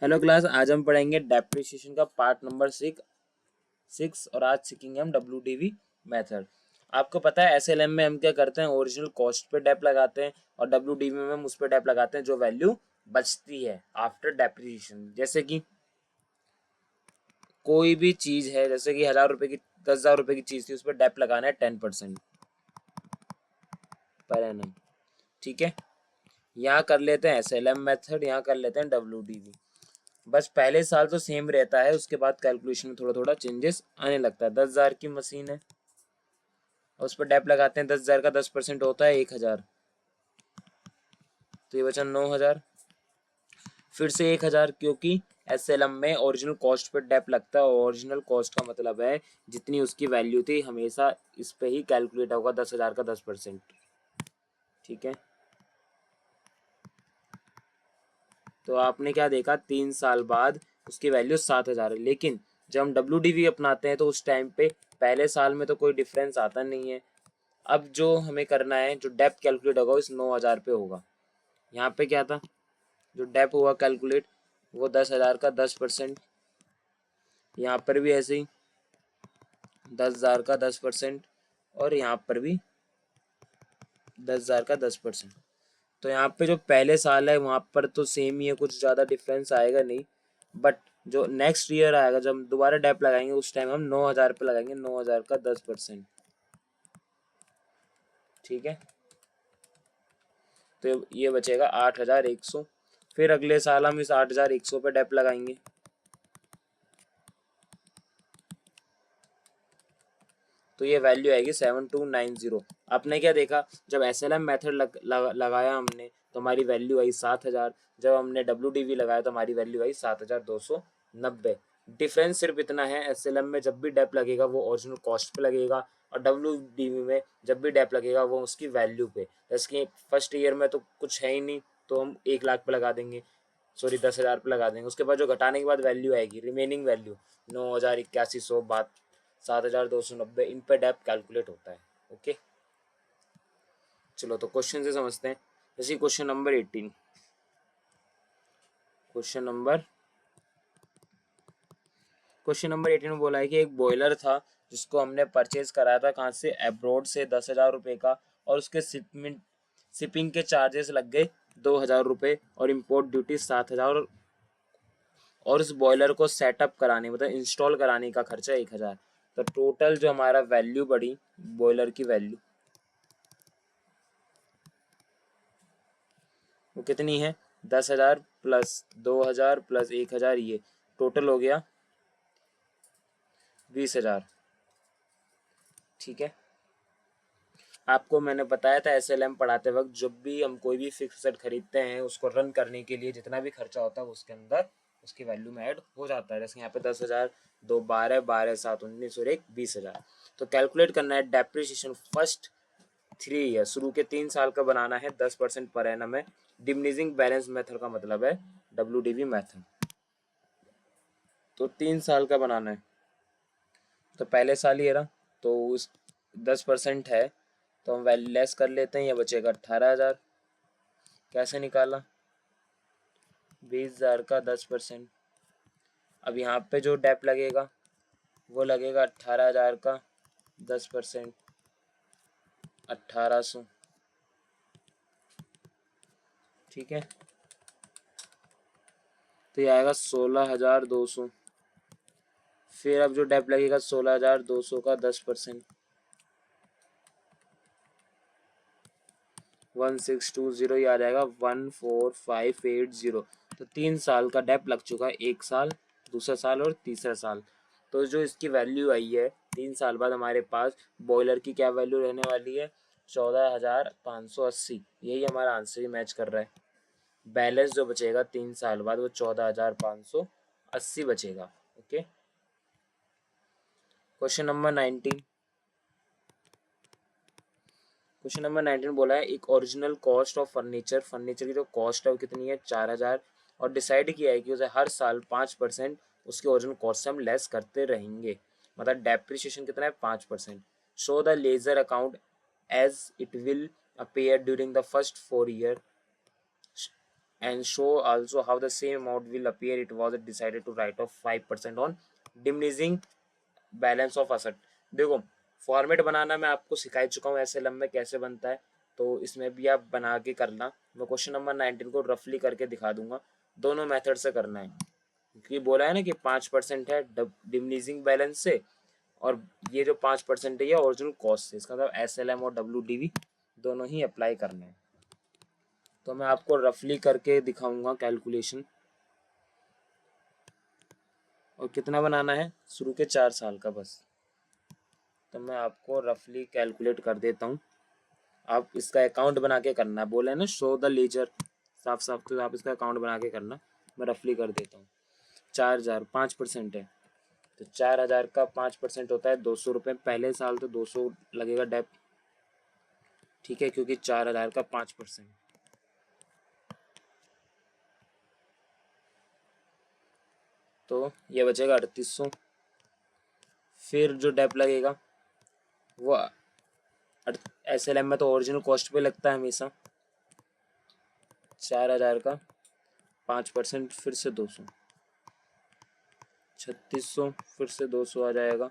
Hello class, आज हम पढ़ेंगे डेप्रिसिएशन का पार्ट नंबर सिक्स और आज सीखेंगे हम WDV मेथड। आपको पता है SLM में हम क्या करते हैं, ओरिजिनल कॉस्ट पे डेप लगाते हैं और WDV में हम उस पे डेप लगाते हैं जो वैल्यू बचती है आफ्टर डेप्रिसिएशन। जैसे कि कोई भी चीज है, जैसे कि 1000 रुपए की 10,000 रुपए की चीज थी, उस पर डेप लगाना है 10% पर एनम। ठीक है, यहाँ कर लेते हैं SLM मेथड, यहाँ कर लेते हैं WDV। बस पहले साल तो सेम रहता है, उसके बाद कैलकुलेशन में थोड़ा थोड़ा चेंजेस आने लगता है। 10,000 की मशीन है और उस पर डेप लगाते हैं, 10,000 का 10% होता है 1,000, तो ये बचा 9,000। फिर से 1,000, क्योंकि SLM में ओरिजिनल कॉस्ट पर डेप लगता है। ओरिजिनल कॉस्ट का मतलब है जितनी उसकी वैल्यू थी, हमेशा इस पे ही कैलकुलेट होगा 10,000 का 10%। ठीक है, तो आपने क्या देखा, 3 साल बाद उसकी वैल्यू 7,000 है। लेकिन जब हम WDV अपनाते हैं तो उस टाइम पे पहले साल में तो कोई डिफरेंस आता नहीं है। अब जो हमें करना है, जो डेप कैलकुलेट होगा उस 9,000 पे होगा। यहाँ पे क्या था, जो डेप हुआ कैलकुलेट वो 10,000 का 10%। यहाँ पर भी ऐसे ही 10,000 का 10%, और यहाँ पर भी 10,000 का 10%। तो यहाँ पे जो पहले साल है वहाँ पर तो सेम ही है, कुछ ज़्यादा डिफरेंस आएगा नहीं। बट जो नेक्स्ट ईयर आएगा, जब हम दोबारा डेप लगाएंगे उस टाइम हम 9,000 पे लगाएंगे, 9,000 का 10%। ठीक है, तो ये बचेगा 8,100। फिर अगले साल हम इस 8,100 पे डेप लगाएंगे, तो ये वैल्यू आएगी 7,290। आपने क्या देखा, जब SLM मेथड लगाया हमने तो हमारी वैल्यू आई 7,000। जब हमने WDV लगाया तो हमारी वैल्यू आई 7,290। डिफरेंस सिर्फ इतना है, SLM में जब भी डेप लगेगा वो ओरिजिनल कॉस्ट पे लगेगा, और WDV में जब भी डेप लगेगा वो उसकी वैल्यू पे। जैसे कि फर्स्ट ईयर में तो कुछ है ही नहीं, तो हम 1,00,000 पे लगा देंगे, सॉरी 10,000 पे लगा देंगे। उसके बाद जो घटाने के बाद वैल्यू आएगी, रिमेनिंग वैल्यू 9,000, 8100, 7,290, इन पे डेप कैलकुलेट होता है। ओके, चलो तो क्वेश्चन से समझते हैं। जैसे question number 18, question number question number 18 में बोला है कि एक बॉयलर था जिसको हमने परचेज कराया था, कहाँ से, एब्रोड से, 10,000 रुपये का, और उसके शिपिंग के चार्जेस लग गए 2,000 रुपये, और इम्पोर्ट ड्यूटी 7,000, और उस बॉयलर को सेटअप कराने, मतलब इंस्टॉल कराने का खर्चा 1,000। तो टोटल जो हमारा वैल्यू बढ़ी बॉयलर की वैल्यू, वो कितनी है, 10,000 प्लस 2,000 प्लस 1,000, ये टोटल हो गया 20,000। ठीक है, आपको मैंने बताया था SLM पढ़ाते वक्त, जब भी हम कोई भी फिक्स एसेट खरीदते हैं उसको रन करने के लिए जितना भी खर्चा होता है उसके अंदर उसकी वैल्यू में ऐड हो जाता है। जैसे यहाँ पे 10,000, 2 12, 12 7 19 और 1 20,000। तो कैलकुलेट करना है डेप्रिसिएशन फर्स्ट 3 ईयर, शुरू के 3 साल का बनाना है, 10% पर एनम है। डिमिनिशिंग बैलेंस मेथड का मतलब है WDV मेथड। तो 3 साल का बनाना है, तो पहले साल ही है ना, तो उस 10% है तो हम वैल्यू लेस कर लेते हैं, ये बचेगा 18,000। कैसे निकाला, 20,000 का 10%। अब यहाँ पे जो डेप लगेगा वो लगेगा 18,000 का 10%, 1,800। ठीक है, तो ये आएगा 16,200। फिर अब जो डेप लगेगा 16,200 का 10%, 1620, ये आ जाएगा 14,580। तो 3 साल का डेप लग चुका है, 1 साल, दूसरा साल और तीसरा साल। तो जो इसकी वैल्यू आई है 3 साल बाद हमारे पास बॉयलर की क्या वैल्यू रहने वाली है, 14,580। यही हमारा आंसर ही मैच कर रहा है। बैलेंस जो बचेगा 3 साल बाद वो 14,580 बचेगा। Okay, question number 19, question number 19 बोला है एक original cost of furniture, furniture की जो कॉस्ट है वो कितनी है, 4,000, और डिसाइड किया है कि उसे हर साल 5% उसके ओरिजिनल कॉस्ट से हम लेस करते रहेंगे। मतलब डेप्रिसिएशन कितना है, 5%। Show the ledger account as it will appear during the first 4 year and show also how the same amount will appear. It was decided to write off 5% on diminishing balance of asset. देखो format बनाना मैं आपको सिखा चुका हूँ SLM में कैसे बनता है, तो इसमें भी आप बना के करना। मैं क्वेश्चन नंबर 19 को रफली करके दिखा दूंगा, दोनों मेथड से करना है, क्योंकि बोला है ना कि 5% है डिमिनिशिंग बैलेंस से, और ये जो 5% है ये ओरिजिनल कॉस्ट से, इसका मतलब एसएलएम और डब्ल्यूडीवी दोनों ही अप्लाई करना है। तो मैं आपको रफली करके दिखाऊंगा कैलकुलेशन। और कितना बनाना है, शुरू के 4 साल का बस। तो मैं आपको रफली कैलकुलेट कर देता हूँ, आप इसका अकाउंट बना के करना। बोले है ना शो द लेजर, साफ साफ, तो आप इसका अकाउंट बना के करना। मैं रफली कर देता हूँ। 4000 5% है, तो 4000 का 5% होता है 200 रुपये। पहले साल तो 200 लगेगा डेप, ठीक है, क्योंकि 4000 का 5%, तो ये बचेगा 3800। फिर जो डेप लगेगा वो एसएलएम में तो ओरिजिनल कॉस्ट पे लगता है हमेशा। 4000 का 5%, फिर से 200, 3600, फिर से 200 आ जाएगा।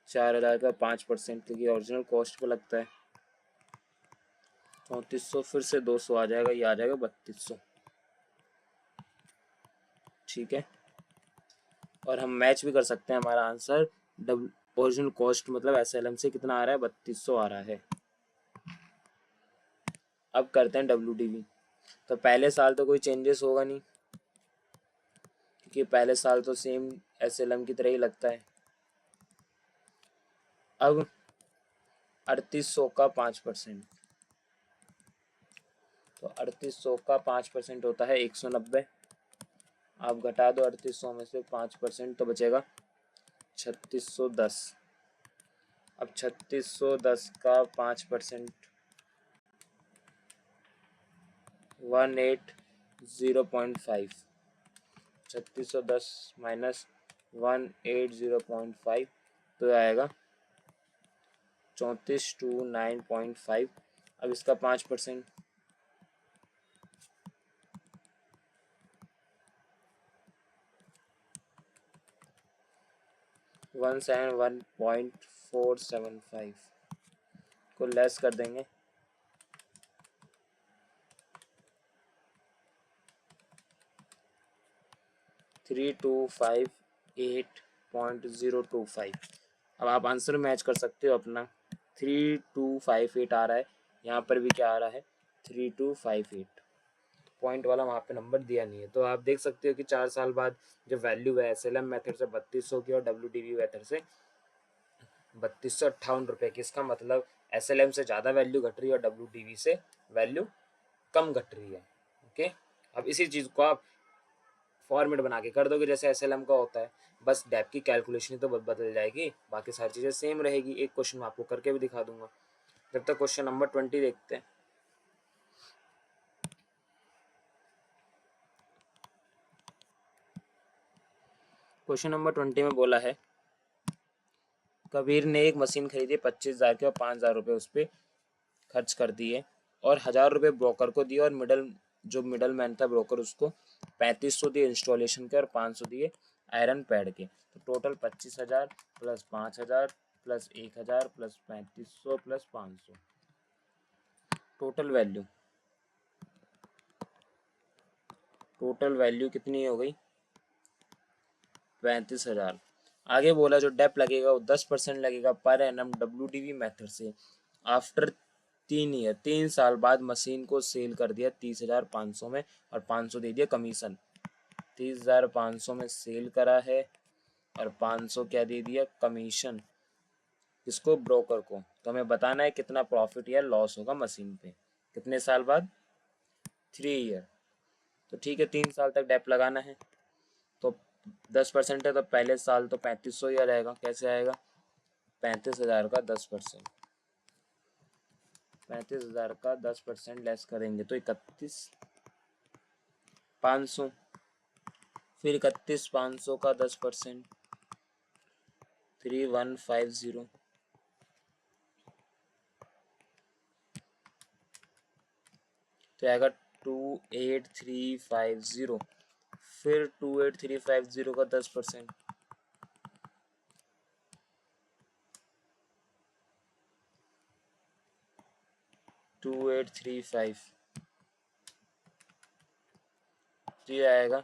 4000 का 5%, क्योंकि ओरिजिनल कॉस्ट पे लगता है। 3400, फिर से 200 आ जाएगा, ये आ जाएगा 3200, ठीक है। और हम मैच भी कर सकते हैं, हमारा आंसर डबल ओरिजिनल कॉस्ट मतलब एसएलएम से कितना आ रहा है, 3200 आ रहा है। अब करते हैं डब्ल्यूडीवी। तो पहले साल तो कोई चेंजेस होगा नहीं, क्योंकि पहले साल तो सेम एसएलएम की तरह ही लगता है। अब 3800 का 5%, तो 3800 का 5% होता है 190। आप घटा दो 3800 में से 5%, तो बचेगा 3610। अब 3610 का 5% 180.5, 3610 माइनस 180.5, तो आएगा 3429.5। अब इसका 5%, 171.475 को लेस कर देंगे, 3258.025। अब आप आंसर मैच कर सकते हो अपना। 3258 आ रहा है, यहाँ पर भी क्या आ रहा है 3258। पॉइंट वाला वहाँ पे नंबर दिया नहीं है, तो आप देख सकते हो कि 4 साल बाद जो वैल्यू है एसएलएम मेथड से 3200 की और डब्ल्यूडीवी मेथड से 3258 रुपये की। इसका मतलब एसएलएम से ज़्यादा वैल्यू घट रही है और डब्ल्यूडीवी से वैल्यू कम घट रही है। ओके, अब इसी चीज़ को आप फॉर्मेट बना के कर दोगे जैसे एसएलएम का होता है, बस डेप की कैलकुलेशन तो बदल जाएगी, बाकी सारी चीज़ें सेम रहेगी। एक क्वेश्चन मैं आपको करके भी दिखा दूंगा। जब तक क्वेश्चन नंबर 20 देखते हैं। क्वेश्चन नंबर 20 में बोला है कबीर ने एक मशीन खरीदी 25,000 के और 5,000 रुपये उस पर खर्च कर दिए और 1,000 रुपये ब्रोकर को दिए, और मिडल मैन था ब्रोकर उसको 3500 दिए इंस्टॉलेशन के और 500 दिए आयरन पैड के। तो total 25,000 plus 5,000 plus 1,000 plus 3500 plus 500, total value कितनी हो गई 35,000। आगे बोला जो डेप लगेगा वो 10% लगेगा पर एनम डब्ल्यूडीवी मेथड से। आफ्टर 3 साल बाद मशीन को सेल कर दिया 30,500 में और 500 दे दिया कमीशन। 30,500 में सेल करा है और 500 क्या दे दिया कमीशन, किसको ब्रोकर को। तो हमें बताना है कितना प्रॉफिट या लॉस होगा मशीन पे कितने साल बाद, 3 ईयर। तो ठीक है 3 साल तक डेप लगाना है, तो 10% है तो पहले साल तो 3500 ही आ जाएगा। कैसे आएगा 35,000 का 10%, 35,000 का 10% लेस करेंगे तो 31,500, फिर 31,500 का 10% 3150, तो आएगा 28,350, फिर 28,350 का 10%, 2835 ये आएगा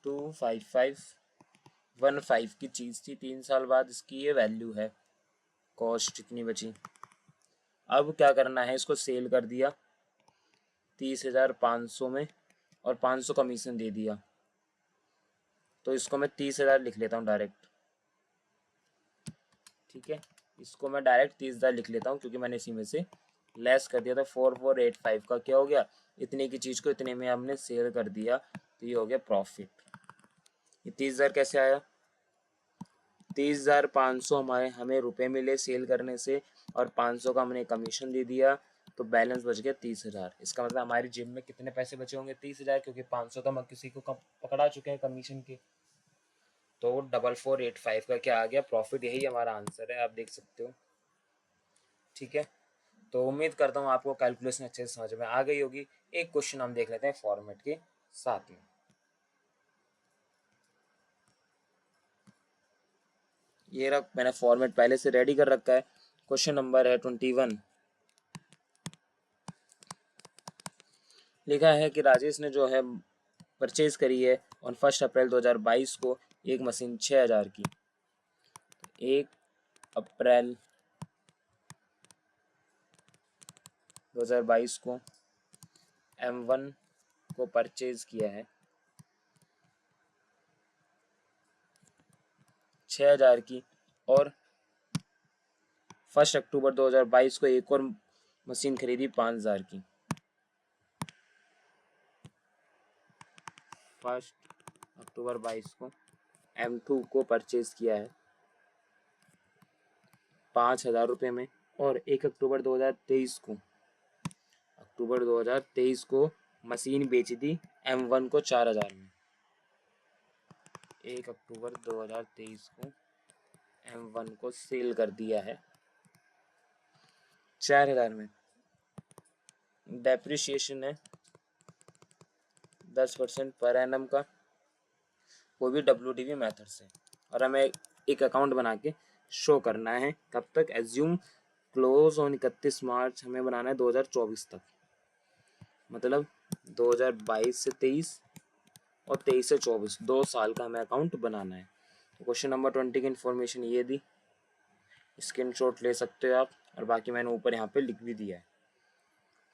25515 की चीज़ थी। 3 साल बाद इसकी ये वैल्यू है, कॉस्ट इतनी बची। अब क्या करना है, इसको सेल कर दिया 30,500 में और 500 कमीशन दे दिया, तो इसको मैं 30,000 लिख लेता हूँ डायरेक्ट। ठीक है, इसको मैं डायरेक्ट 30,000 लिख लेता हूँ क्योंकि मैंने इसी में से लेस कर दिया था। 4485 का क्या हो गया, इतने की चीज़ को इतने में हमने सेल कर दिया, तो ये हो गया प्रॉफिट। ये 30,000 कैसे आया, 30,500 हमें रुपए मिले सेल करने से और 500 का हमने कमीशन दे दिया, तो बैलेंस बच गया 30,000। इसका मतलब हमारी जेब में कितने पैसे बचे होंगे, 30,000, क्योंकि 500 तो हम किसी को पकड़ा चुके हैं कमीशन के। तो 4485 का क्या आ गया, प्रॉफिट। यही हमारा आंसर है, आप देख सकते हो। ठीक है, तो उम्मीद करता हूँ आपको कैलकुलेशन अच्छे से समझ में आ गई होगी। एक क्वेश्चन हम देख लेते हैं फॉर्मेट के साथ में। ये रख, मैंने फॉर्मेट पहले से रेडी कर रखा है। क्वेश्चन नंबर है 21। लिखा है कि राजेश ने जो है परचेज करी है ऑन 1 अप्रैल 2022 को एक मशीन 6,000 की। 1 अप्रैल 2022 को M1 को परचेज किया है 6,000 की, और 1 अक्टूबर 2022 को एक और मशीन खरीदी 5,000 की। 1 अक्टूबर 22 को M2 को परचेज किया है 5,000 रुपये में, और 1 अक्टूबर 2023 को मशीन बेच दी M1 को 4,000 में। 1 अक्टूबर 2023 को M1 को सेल कर दिया है 4,000 में। डेप्रिसिएशन है 10% पर एनम का, वो भी WDV मेथड से, और हमें एक अकाउंट बना के शो करना है। कब तक, एज्यूम क्लोज ऑन 31 मार्च हमें बनाना है 2024 तक, मतलब 2022 से 23 और 23 से 24, 2 साल का हमें अकाउंट बनाना है। तो क्वेश्चन नंबर 20 की इन्फॉर्मेशन ये दी, स्क्रीनशॉट ले सकते हो आप, और बाकी मैंने ऊपर यहाँ पे लिख भी दिया है।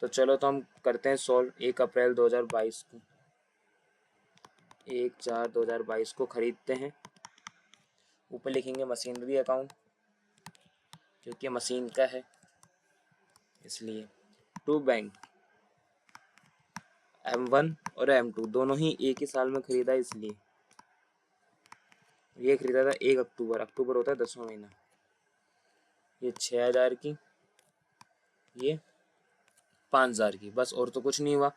तो चलो, तो हम करते हैं सॉल्व। 1 अप्रैल 2022 को, 1/4/2022 को खरीदते हैं। ऊपर लिखेंगे मशीनरी अकाउंट क्योंकि मशीन का है इसलिए। टू बैंक, M1 और M2 दोनों ही एक ही साल में खरीदा, इसलिए ये खरीदा था 1 अक्टूबर, अक्टूबर होता है 10वां महीना। ये 6,000 की, ये 5,000 की, बस और तो कुछ नहीं हुआ।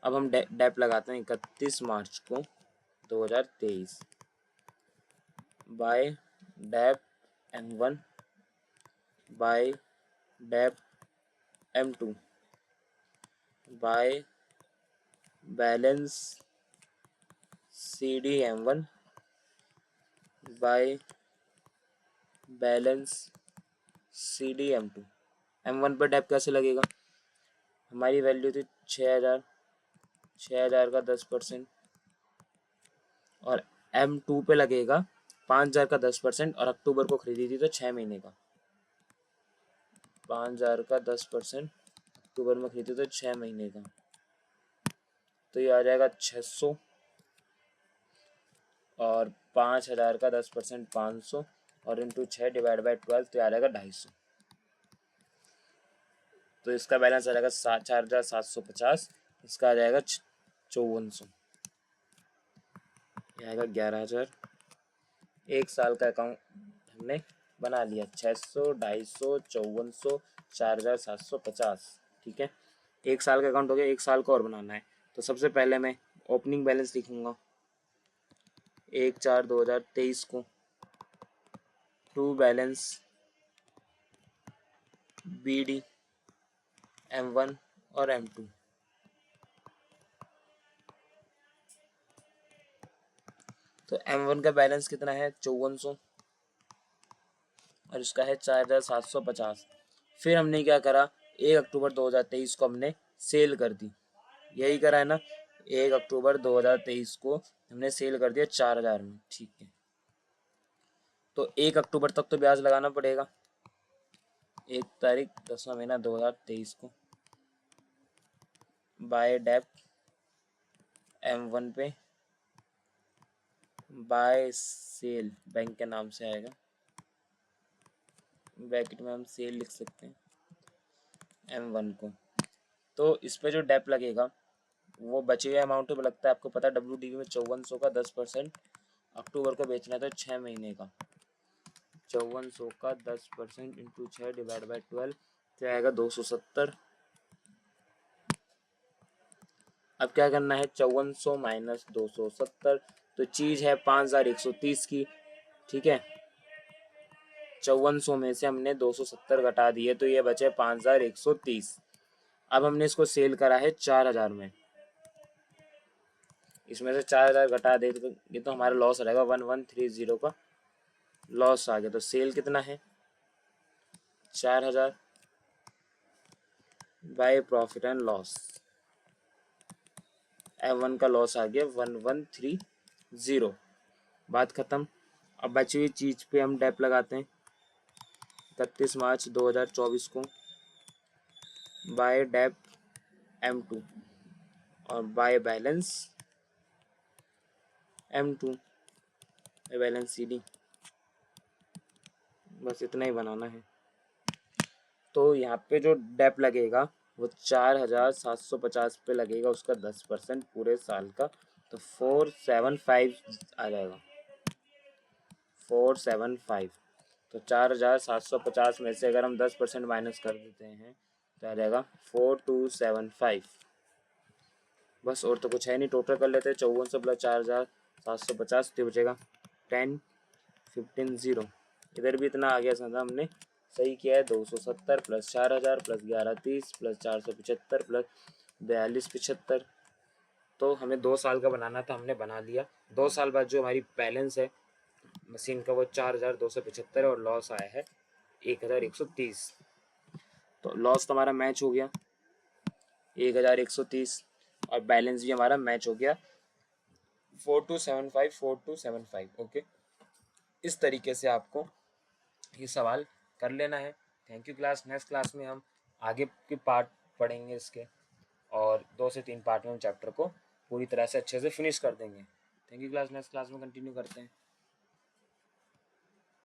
अब हम डेप लगाते हैं 31 मार्च को 2023 by dep M1 by dep M2 by balance CD M1 by balance CD M2। M1 पर डेप कैसे लगेगा, हमारी वैल्यू थी 6,000, 6,000 का 10%, और M2 पे लगेगा 5,000 का 10%, और अक्टूबर को खरीदी थी तो 6 महीने का। 5,000 का 10% अक्टूबर में खरीदी तो 6 महीने का, तो ये आ जाएगा 600, और 5,000 का 10% 500, और इंटू 6 डिवाइड बाई 12, तो आ जाएगा 250। तो इसका बैलेंस आ जाएगा 4,750, इसका आ जाएगा 5400, ये आएगा 11,000। एक साल का अकाउंट हमने बना लिया, 600, 250, 5400, 4,750। ठीक है, एक साल का अकाउंट हो गया। एक साल का और बनाना है, तो सबसे पहले मैं ओपनिंग बैलेंस लिखूंगा 1/4/2023 को, टू बैलेंस BD M1 और M2 तो M1 का बैलेंस कितना है 5400 और इसका है 4750। फिर हमने क्या करा, 1 अक्टूबर 2023 को हमने सेल कर दी, यही करा है ना, 1 अक्टूबर 2023 को हमने सेल कर दिया 4000 में, ठीक है। तो 1 अक्टूबर तक तो ब्याज लगाना पड़ेगा, 1 तारीख 10वां महीना 2023 को बाय डेप्ट M1 पे बाय सेल बैंक के नाम से आएगा, ब्रैकेट में हम सेल लिख सकते हैं M1 को। तो इस पे जो डेप लगेगा वो बचे हुए अमाउंट पे लगता है, आपको पता है WDV में 5400 का 10% अक्टूबर को बेचना है तो 6 महीने का 5400 का 10% इंटू 6 डिवाइड बाई 12 क्या आएगा 270। अब क्या करना है 5400 माइनस 270, तो चीज है 5130 की, ठीक है। 5400 में से हमने 270 घटा दिए तो ये बचे 5130। अब हमने इसको सेल करा है 4000 में, इसमें से 4000 घटा दे तो ये तो हमारा लॉस रहेगा 1130 का लॉस आ गया। तो सेल कितना है 4000 by profit and loss, M1 का लॉस आ गया 1130, बात खत्म। अब बची हुई चीज पे हम डेप लगाते हैं 31 मार्च 2024 को बाय डेप M2 और by balance M2 balance CD, बस इतना ही बनाना है। तो यहाँ पे जो डेप लगेगा वो 4750 पे लगेगा, उसका 10% पूरे साल का, तो 475 आ जाएगा 475। तो 4750 में से अगर हम 10% माइनस कर देते हैं तो आ जाएगा 4275, बस और तो कुछ है नहीं। टोटल कर लेते हैं 5400 प्लस 4750 तो बचेगा 1015 इधर भी इतना आ गया था, हमने सही किया है। 270 प्लस 4000 प्लस 1130 प्लस 475 प्लस 4275, तो हमें 2 साल का बनाना था, हमने बना लिया। 2 साल बाद जो हमारी बैलेंस है मशीन का वो 4275 और लॉस आया है 1130। तो लॉस तो हमारा मैच हो गया 1130 और बैलेंस भी हमारा मैच हो गया 4275 ओके। इस तरीके से आपको ये सवाल कर लेना है। Thank you class. Next class में हम आगे के पार्ट पढ़ेंगे इसके, और 2 से 3 पार्ट में हम चैप्टर को पूरी तरह से अच्छे से फिनिश कर देंगे। Thank you class. Next class में कंटिन्यू करते हैं।